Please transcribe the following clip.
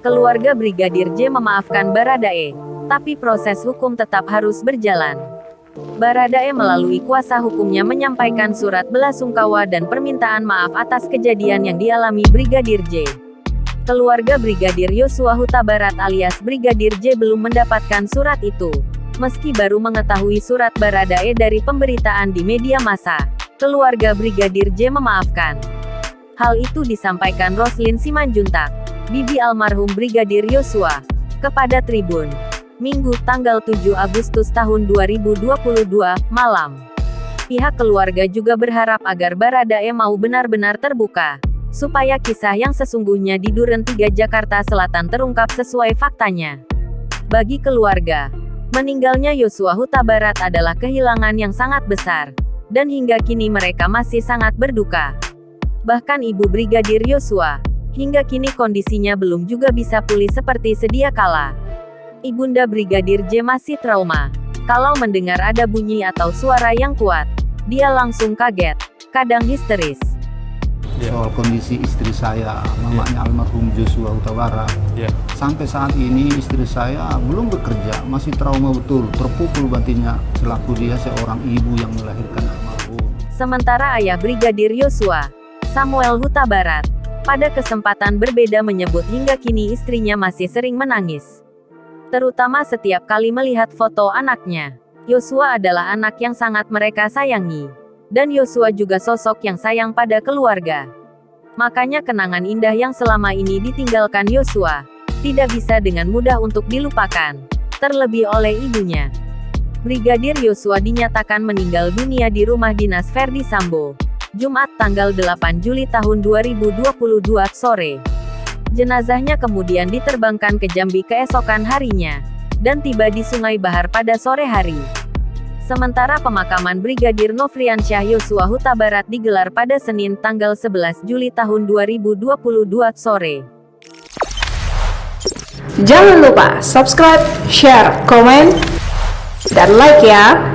Keluarga Brigadir J memaafkan Baradae, tapi proses hukum tetap harus berjalan. Baradae melalui kuasa hukumnya menyampaikan surat belasungkawa dan permintaan maaf atas kejadian yang dialami Brigadir J. Keluarga Brigadir Yosua Huta Barat alias Brigadir J belum mendapatkan surat itu. Meski baru mengetahui surat Baradae dari pemberitaan di media massa, keluarga Brigadir J memaafkan. Hal itu disampaikan Roslin Simanjuntak, bibi almarhum Brigadir Yosua, kepada Tribun, Minggu tanggal 7 Agustus tahun 2022, malam. Pihak keluarga juga berharap agar Baradae mau benar-benar terbuka, supaya kisah yang sesungguhnya di Duren 3 Jakarta Selatan terungkap sesuai faktanya. Bagi keluarga, meninggalnya Yosua Huta Barat adalah kehilangan yang sangat besar, dan hingga kini mereka masih sangat berduka. Bahkan ibu Brigadir Yosua, hingga kini kondisinya belum juga bisa pulih seperti sedia kala. Ibunda Brigadir J masih trauma. Kalau mendengar ada bunyi atau suara yang kuat, dia langsung kaget, kadang histeris. Soal kondisi istri saya, mamanya almarhum Yosua Huta Barat. Sampai saat ini istri saya belum bekerja, masih trauma betul, terpukul batinnya selaku dia seorang ibu yang melahirkan almarhum. Sementara ayah Brigadir Yosua, Samuel Huta Barat, pada kesempatan berbeda menyebut hingga kini istrinya masih sering menangis. Terutama setiap kali melihat foto anaknya. Yosua adalah anak yang sangat mereka sayangi. Dan Yosua juga sosok yang sayang pada keluarga. Makanya kenangan indah yang selama ini ditinggalkan Yosua, tidak bisa dengan mudah untuk dilupakan. Terlebih oleh ibunya. Brigadir Yosua dinyatakan meninggal dunia di rumah dinas Verdi Sambo, Jumat tanggal 8 Juli tahun 2022 sore. Jenazahnya kemudian diterbangkan ke Jambi keesokan harinya, dan tiba di Sungai Bahar pada sore hari. Sementara pemakaman Brigadir Nofriansyah Yosua Huta Barat digelar pada Senin tanggal 11 Juli tahun 2022 sore. Jangan lupa subscribe, share, komen, dan like ya!